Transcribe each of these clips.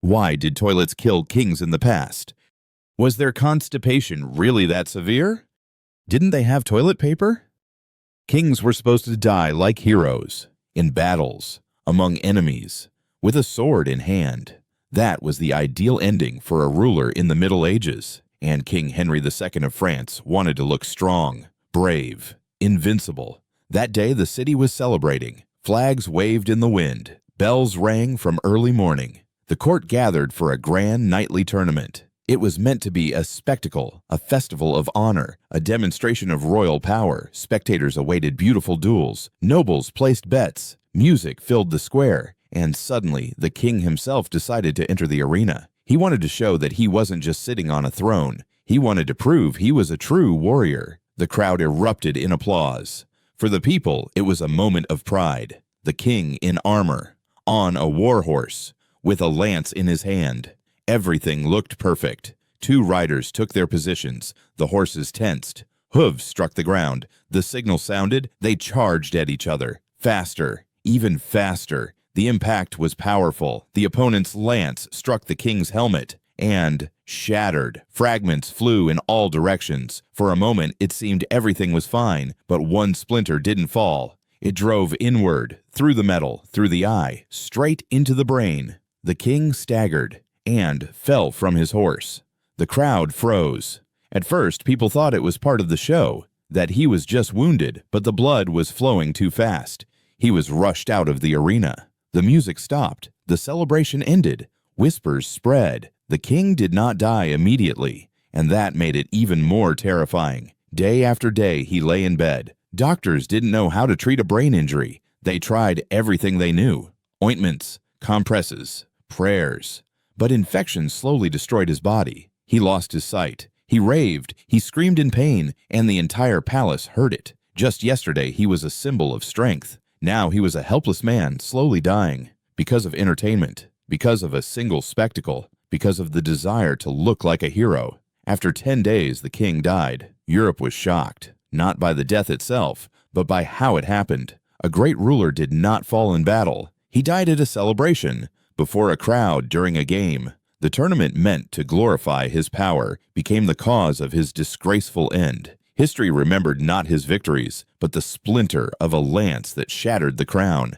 Why did toilets kill kings in the past? Was their constipation really that severe? Didn't they have toilet paper? Kings were supposed to die like heroes, in battles, among enemies, with a sword in hand. That was the ideal ending for a ruler in the Middle Ages, and King Henry II of France wanted to look strong, brave, invincible. That day the city was celebrating. Flags waved in the wind. Bells rang from early morning. The court gathered for a grand nightly tournament. It was meant to be a spectacle, a festival of honor, a demonstration of royal power. Spectators awaited beautiful duels. Nobles placed bets. Music filled the square. And suddenly, the king himself decided to enter the arena. He wanted to show that he wasn't just sitting on a throne. He wanted to prove he was a true warrior. The crowd erupted in applause. For the people, it was a moment of pride. The king in armor, on a war horse, with a lance in his hand. Everything looked perfect. Two riders took their positions. The horses tensed. Hooves struck the ground. The signal sounded. They charged at each other. Faster, even faster. The impact was powerful. The opponent's lance struck the king's helmet and shattered. Fragments flew in all directions. For a moment, it seemed everything was fine, but one splinter didn't fall. It drove inward, through the metal, through the eye, straight into the brain. The king staggered and fell from his horse. The crowd froze. At first, people thought it was part of the show, that he was just wounded, but the blood was flowing too fast. He was rushed out of the arena. The music stopped. The celebration ended. Whispers spread. The king did not die immediately, and that made it even more terrifying. Day after day, he lay in bed. Doctors didn't know how to treat a brain injury. They tried everything they knew: ointments, compresses, prayers. But infection slowly destroyed his body. He lost his sight. He raved. He screamed in pain, and the entire palace heard it. Just yesterday, he was a symbol of strength. Now he was a helpless man, slowly dying. Because of entertainment. Because of a single spectacle. Because of the desire to look like a hero. After 10 days, the king died. Europe was shocked. Not by the death itself, but by how it happened. A great ruler did not fall in battle. He died at a celebration, before a crowd during a game. The tournament meant to glorify his power became the cause of his disgraceful end. History remembered not his victories, but the splinter of a lance that shattered the crown.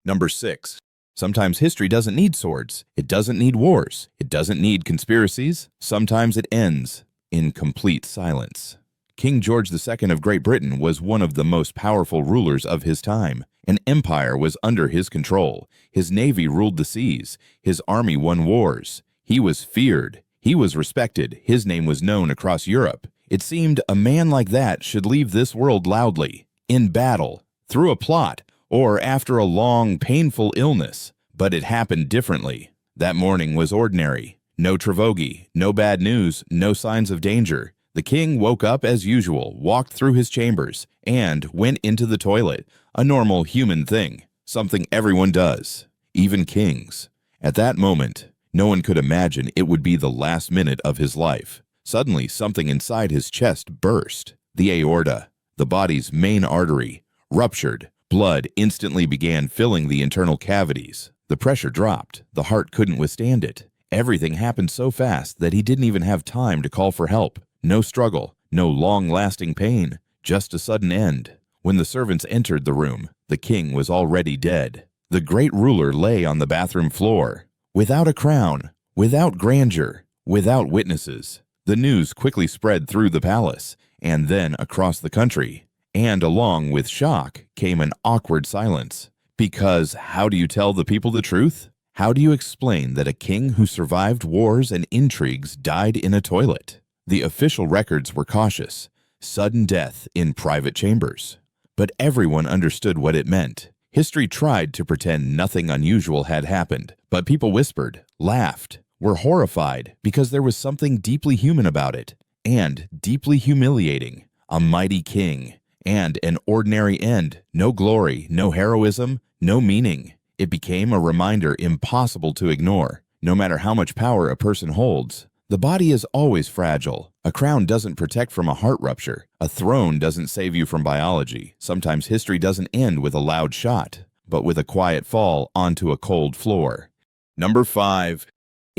Number 6. Sometimes history doesn't need swords. It doesn't need wars. It doesn't need conspiracies. Sometimes it ends in complete silence. King George II of Great Britain was one of the most powerful rulers of his time. An empire was under his control. His navy ruled the seas. His army won wars. He was feared. He was respected. His name was known across Europe. It seemed a man like that should leave this world loudly, in battle, through a plot, or after a long, painful illness. But it happened differently. That morning was ordinary. No travogi, no bad news, no signs of danger. The king woke up as usual, walked through his chambers, and went into the toilet, a normal human thing, something everyone does, even kings. At that moment, no one could imagine it would be the last minute of his life. Suddenly, something inside his chest burst. The aorta, the body's main artery, ruptured. Blood instantly began filling the internal cavities. The pressure dropped. The heart couldn't withstand it. Everything happened so fast that he didn't even have time to call for help. No struggle, no long-lasting pain, just a sudden end. When the servants entered the room, the king was already dead. The great ruler lay on the bathroom floor, without a crown, without grandeur, without witnesses. The news quickly spread through the palace, and then across the country. And along with shock came an awkward silence. Because how do you tell the people the truth? How do you explain that a king who survived wars and intrigues died in a toilet? The official records were cautious. Sudden death in private chambers. But everyone understood what it meant. History tried to pretend nothing unusual had happened, but people whispered, laughed, were horrified because there was something deeply human about it, and deeply humiliating. A mighty king, and an ordinary end. No glory, no heroism, no meaning. It became a reminder impossible to ignore. No matter how much power a person holds, the body is always fragile. A crown doesn't protect from a heart rupture. A throne doesn't save you from biology. Sometimes history doesn't end with a loud shot, but with a quiet fall onto a cold floor. Number 5.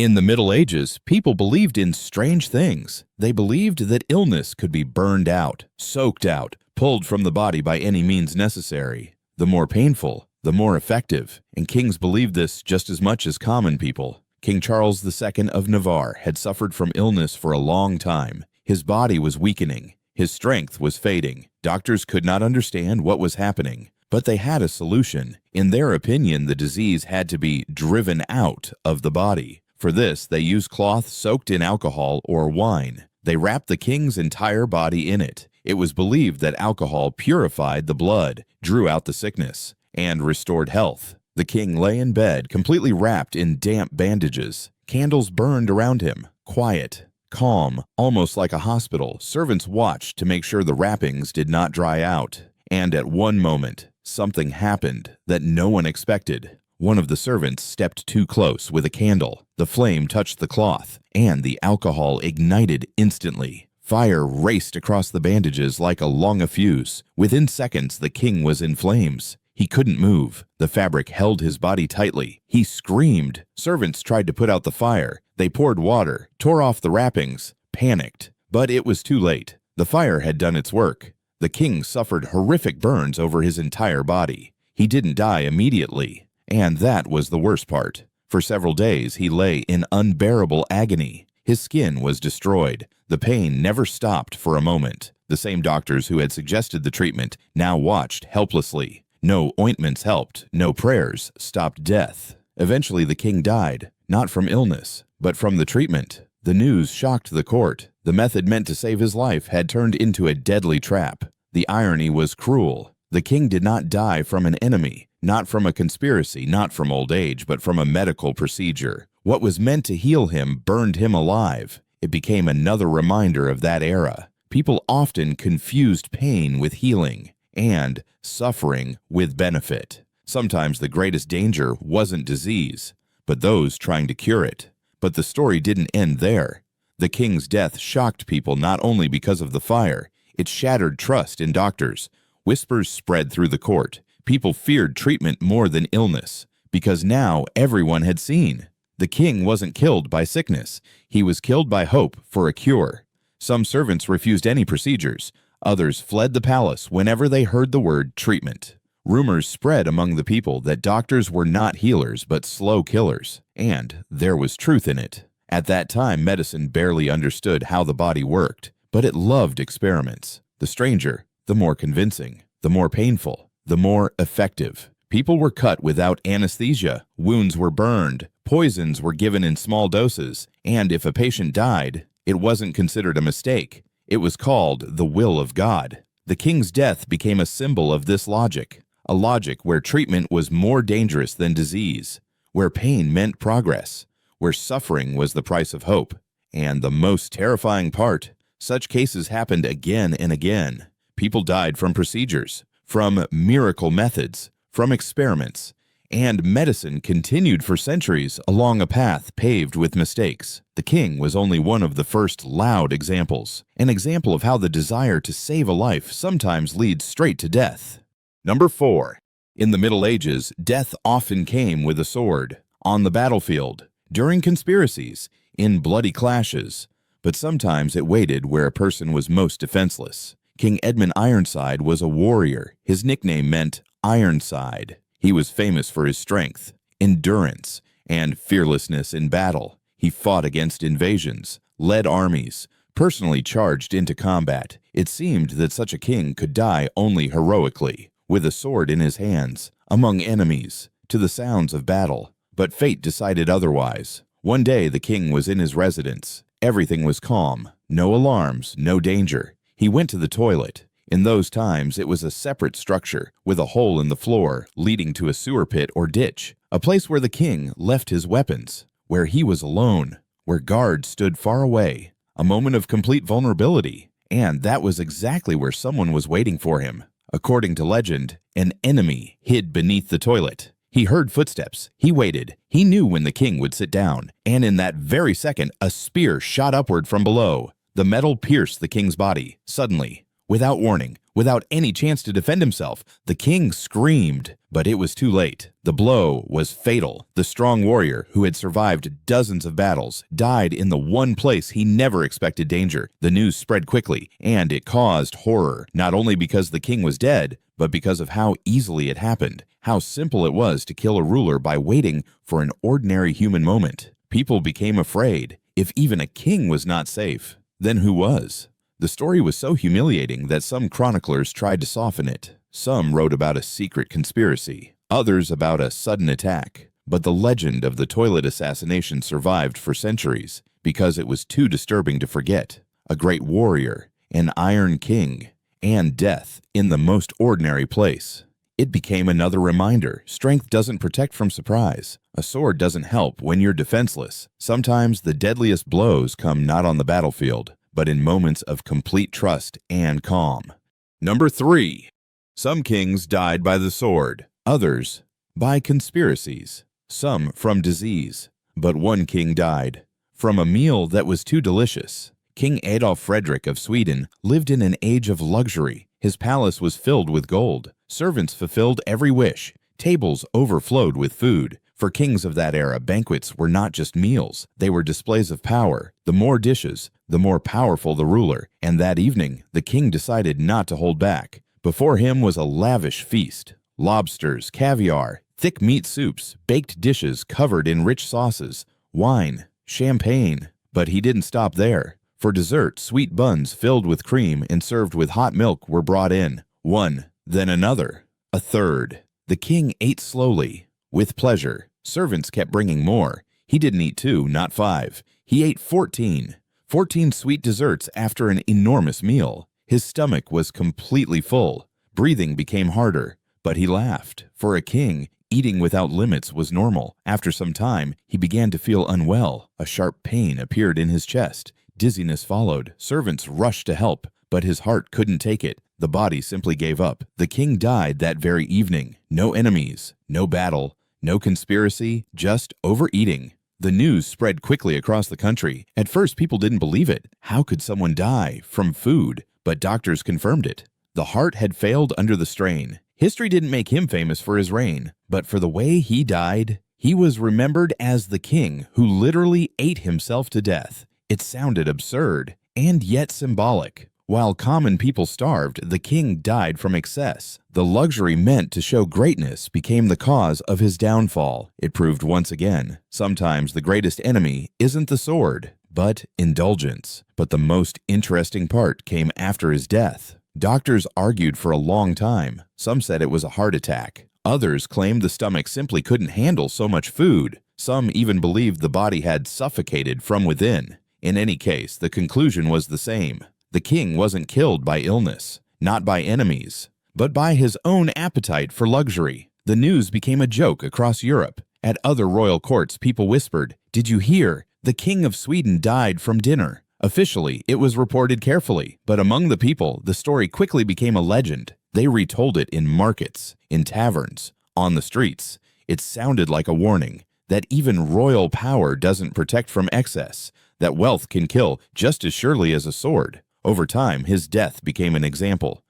In the Middle Ages, people believed in strange things. They believed that illness could be burned out, soaked out, pulled from the body by any means necessary. The more painful, the more effective, and kings believed this just as much as common people. King Charles II of Navarre had suffered from illness for a long time. His body was weakening. His strength was fading. Doctors could not understand what was happening, but they had a solution. In their opinion, the disease had to be driven out of the body. For this, they used cloth soaked in alcohol or wine. They wrapped the king's entire body in it. It was believed that alcohol purified the blood, drew out the sickness, and restored health. The king lay in bed, completely wrapped in damp bandages. Candles burned around him, quiet, calm, almost like a hospital. Servants watched to make sure the wrappings did not dry out. And at one moment, something happened that no one expected. One of the servants stepped too close with a candle. The flame touched the cloth, and the alcohol ignited instantly. Fire raced across the bandages like a long fuse. Within seconds, the king was in flames. He couldn't move. The fabric held his body tightly. He screamed. Servants tried to put out the fire. They poured water, tore off the wrappings, panicked. But it was too late. The fire had done its work. The king suffered horrific burns over his entire body. He didn't die immediately. And that was the worst part. For several days, he lay in unbearable agony. His skin was destroyed. The pain never stopped for a moment. The same doctors who had suggested the treatment now watched helplessly. No ointments helped. No prayers stopped death. Eventually, the king died, not from illness, but from the treatment. The news shocked the court. The method meant to save his life had turned into a deadly trap. The irony was cruel. The king did not die from an enemy. Not from a conspiracy, not from old age, but from a medical procedure. What was meant to heal him burned him alive. It became another reminder of that era. People often confused pain with healing and suffering with benefit. Sometimes the greatest danger wasn't disease, but those trying to cure it. But the story didn't end there. The king's death shocked people not only because of the fire, it shattered trust in doctors. Whispers spread through the court. People feared treatment more than illness, because now everyone had seen. The king wasn't killed by sickness. He was killed by hope for a cure. Some servants refused any procedures. Others fled the palace whenever they heard the word treatment. Rumors spread among the people that doctors were not healers but slow killers, and there was truth in it. At that time, medicine barely understood how the body worked, but it loved experiments. The stranger, the more convincing, the more painful, the more effective. People were cut without anesthesia, wounds were burned, poisons were given in small doses, and if a patient died, it wasn't considered a mistake. It was called the will of God. The king's death became a symbol of this logic, a logic where treatment was more dangerous than disease, where pain meant progress, where suffering was the price of hope. And the most terrifying part, such cases happened again and again. People died from procedures, from miracle methods, from experiments, and medicine continued for centuries along a path paved with mistakes. The king was only one of the first loud examples, an example of how the desire to save a life sometimes leads straight to death. Number 4. In the Middle Ages, death often came with a sword, on the battlefield, during conspiracies, in bloody clashes, but sometimes it waited where a person was most defenseless. King Edmund Ironside was a warrior. His nickname meant Ironside. He was famous for his strength, endurance, and fearlessness in battle. He fought against invasions, led armies, personally charged into combat. It seemed that such a king could die only heroically, with a sword in his hands, among enemies, to the sounds of battle. But fate decided otherwise. One day the king was in his residence. Everything was calm, no alarms, no danger. He went to the toilet. In those times, it was a separate structure with a hole in the floor leading to a sewer pit or ditch, a place where the king left his weapons, where he was alone, where guards stood far away, a moment of complete vulnerability. And that was exactly where someone was waiting for him. According to legend, an enemy hid beneath the toilet. He heard footsteps. He waited. He knew when the king would sit down. And in that very second, a spear shot upward from below. The metal pierced the king's body. Suddenly, without warning, Without any chance to defend himself, the king screamed, but it was too late. The blow was fatal. The strong warrior, who had survived dozens of battles, died in the one place he never expected danger. The news spread quickly, and it caused horror, not only because the king was dead, but because of how easily it happened, how simple it was to kill a ruler by waiting for an ordinary human moment. People became afraid. If even a king was not safe, then who was? The story was so humiliating that some chroniclers tried to soften it. Some wrote about a secret conspiracy, others about a sudden attack. But the legend of the toilet assassination survived for centuries because it was too disturbing to forget. A great warrior, an iron king, and death in the most ordinary place. It became another reminder: strength doesn't protect from surprise. A sword doesn't help when you're defenseless. Sometimes the deadliest blows come not on the battlefield, but in moments of complete trust and calm. Number 3. Some kings died by the sword, others by conspiracies, some from disease. But one king died from a meal that was too delicious. King Adolf Frederick of Sweden lived in an age of luxury. His palace was filled with gold. Servants fulfilled every wish. Tables overflowed with food. For kings of that era, banquets were not just meals. They were displays of power. The more dishes, the more powerful the ruler. And that evening, the king decided not to hold back. Before him was a lavish feast. Lobsters, caviar, thick meat soups, baked dishes covered in rich sauces, wine, champagne. But he didn't stop there. For dessert, sweet buns filled with cream and served with hot milk were brought in. One, then another, a third. The king ate slowly, with pleasure. Servants kept bringing more. He didn't eat 2, not 5. He ate 14. 14 sweet desserts after an enormous meal. His stomach was completely full. Breathing became harder, but he laughed. For a king, eating without limits was normal. After some time, he began to feel unwell. A sharp pain appeared in his chest. Dizziness followed. Servants rushed to help, but his heart couldn't take it. The body simply gave up. The king died that very evening. No enemies, no battle, no conspiracy, just overeating. The news spread quickly across the country. At first, people didn't believe it. How could someone die from food? But doctors confirmed it. The heart had failed under the strain. History didn't make him famous for his reign, but for the way he died. He was remembered as the king who literally ate himself to death. It sounded absurd and yet symbolic. While common people starved, the king died from excess. The luxury meant to show greatness became the cause of his downfall. It proved once again, sometimes the greatest enemy isn't the sword, but indulgence. But the most interesting part came after his death. Doctors argued for a long time. Some said it was a heart attack. Others claimed the stomach simply couldn't handle so much food. Some even believed the body had suffocated from within. In any case, the conclusion was the same. The king wasn't killed by illness, not by enemies, but by his own appetite for luxury. The news became a joke across Europe. At other royal courts, people whispered, "Did you hear? The king of Sweden died from dinner." Officially, it was reported carefully, but among the people, the story quickly became a legend. They retold it in markets, in taverns, on the streets. It sounded like a warning that even royal power doesn't protect from excess, that wealth can kill just as surely as a sword. Over time, his death became an example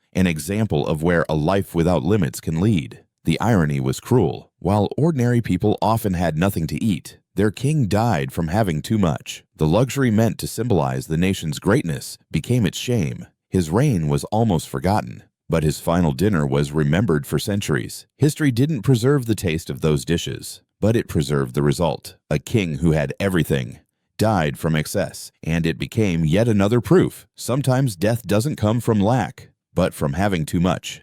of where a life without limits can lead. The irony was cruel. While ordinary people often had nothing to eat, their king died from having too much. The luxury meant to symbolize the nation's greatness became its shame. His reign was almost forgotten, but his final dinner was remembered for centuries. History didn't preserve the taste of those dishes, but it preserved the result. A king who had everything died from excess, and it became yet another proof. Sometimes death doesn't come from lack, but from having too much.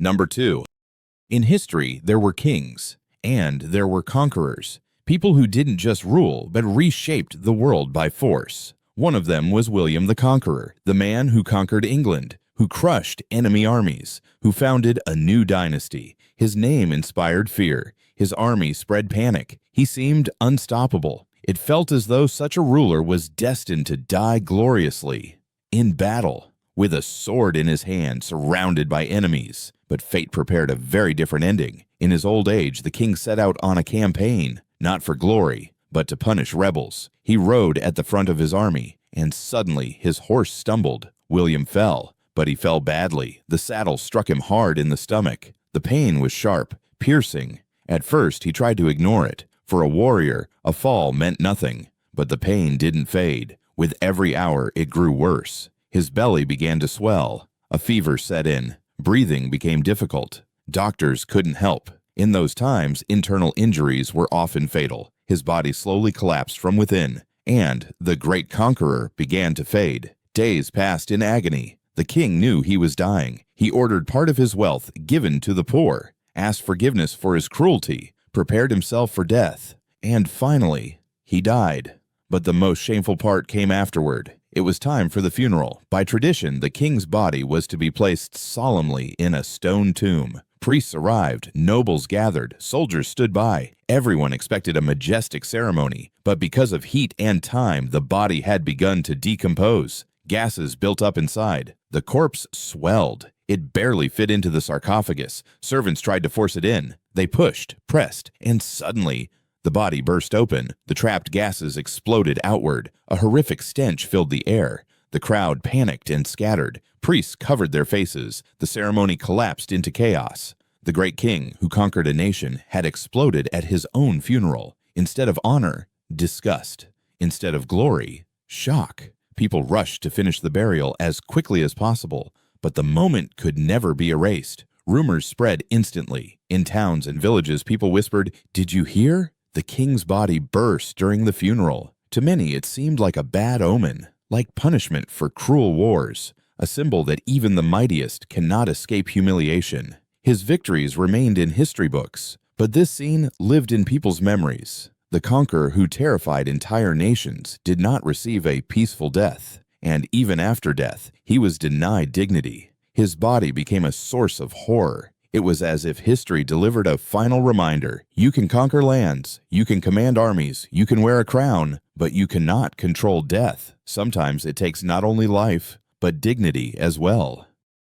Number 2. In history, there were kings, and there were conquerors, people who didn't just rule, but reshaped the world by force. One of them was William the Conqueror, the man who conquered England, who crushed enemy armies, who founded a new dynasty. His name inspired fear. His army spread panic. He seemed unstoppable. It felt as though such a ruler was destined to die gloriously in battle, with a sword in his hand, surrounded by enemies. But fate prepared a very different ending. In his old age, the king set out on a campaign, not for glory, but to punish rebels. He rode at the front of his army, and suddenly his horse stumbled. William fell, but he fell badly. The saddle struck him hard in the stomach. The pain was sharp, piercing. At first, he tried to ignore it. For a warrior, a fall meant nothing. But the pain didn't fade. With every hour, it grew worse. His belly began to swell. A fever set in. Breathing became difficult. Doctors couldn't help. In those times, internal injuries were often fatal. His body slowly collapsed from within, and the great conqueror began to fade. Days passed in agony. The king knew he was dying. He ordered part of his wealth given to the poor, asked forgiveness for his cruelty, prepared himself for death, and finally, he died. But the most shameful part came afterward. It was time for the funeral. By tradition, the king's body was to be placed solemnly in a stone tomb. Priests arrived, nobles gathered, soldiers stood by. Everyone expected a majestic ceremony, but because of heat and time, the body had begun to decompose. Gases built up inside. The corpse swelled. It barely fit into the sarcophagus. Servants tried to force it in. They pushed, pressed, and suddenly, the body burst open. The trapped gases exploded outward. A horrific stench filled the air. The crowd panicked and scattered. Priests covered their faces. The ceremony collapsed into chaos. The great king, who conquered a nation, had exploded at his own funeral. Instead of honor, disgust. Instead of glory, shock. People rushed to finish the burial as quickly as possible, but the moment could never be erased. Rumors spread instantly. In towns and villages, people whispered, "Did you hear? The king's body burst during the funeral." To many, it seemed like a bad omen, like punishment for cruel wars, a symbol that even the mightiest cannot escape humiliation. His victories remained in history books, but this scene lived in people's memories. The conqueror who terrified entire nations did not receive a peaceful death, and even after death, he was denied dignity. His body became a source of horror. It was as if history delivered a final reminder. You can conquer lands, you can command armies, you can wear a crown, but you cannot control death. Sometimes it takes not only life, but dignity as well.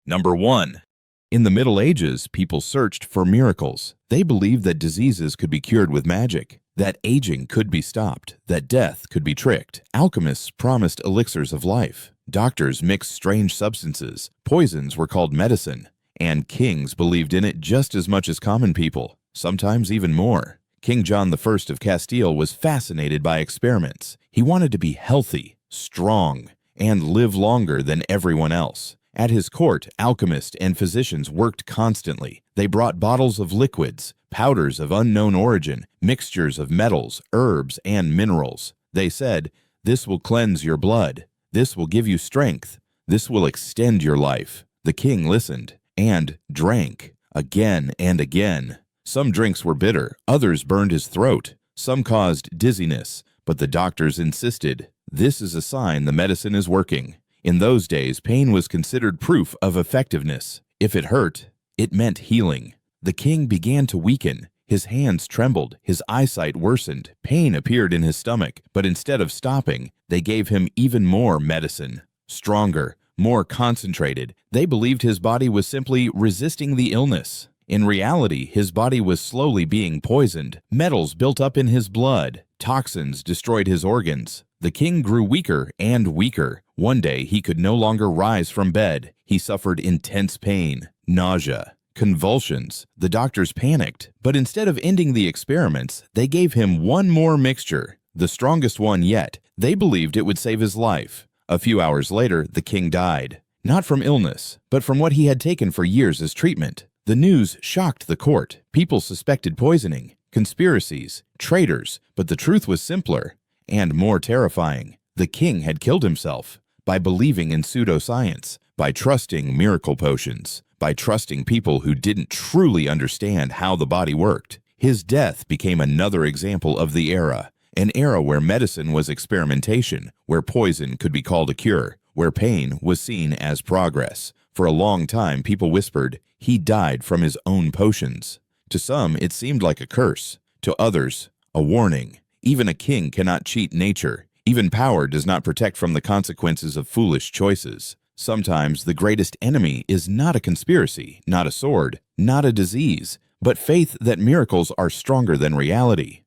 Number 1. In the Middle Ages, people searched for miracles. They believed that diseases could be cured with magic, that aging could be stopped, that death could be tricked. Alchemists promised elixirs of life. Doctors mixed strange substances. Poisons were called medicine. And kings believed in it just as much as common people, sometimes even more. King John I of Castile was fascinated by experiments. He wanted to be healthy, strong, and live longer than everyone else. At his court, alchemists and physicians worked constantly. They brought bottles of liquids, powders of unknown origin, mixtures of metals, herbs, and minerals. They said, "This will cleanse your blood. This will give you strength. This will extend your life." The king listened and drank again and again. Some drinks were bitter, others burned his throat. Some caused dizziness, but the doctors insisted, "This is a sign the medicine is working." In those days, pain was considered proof of effectiveness. If it hurt, it meant healing. The king began to weaken. His hands trembled, his eyesight worsened, pain appeared in his stomach, but instead of stopping, they gave him even more medicine. Stronger, more concentrated. They believed his body was simply resisting the illness. In reality, his body was slowly being poisoned. Metals built up in his blood. Toxins destroyed his organs. The king grew weaker and weaker. One day, he could no longer rise from bed. He suffered intense pain, nausea, convulsions. The doctors panicked, but instead of ending the experiments, they gave him one more mixture, the strongest one yet. They believed it would save his life. A few hours later, the king died. Not from illness, but from what he had taken for years as treatment. The news shocked the court. People suspected poisoning, conspiracies, traitors, but the truth was simpler and more terrifying. The king had killed himself by believing in pseudoscience, by trusting miracle potions, by trusting people who didn't truly understand how the body worked. His death became another example of the era, an era where medicine was experimentation, where poison could be called a cure, where pain was seen as progress. For a long time, people whispered, "He died from his own potions." To some, it seemed like a curse. To others, a warning. Even a king cannot cheat nature. Even power does not protect from the consequences of foolish choices. Sometimes the greatest enemy is not a conspiracy, not a sword, not a disease, but faith that miracles are stronger than reality.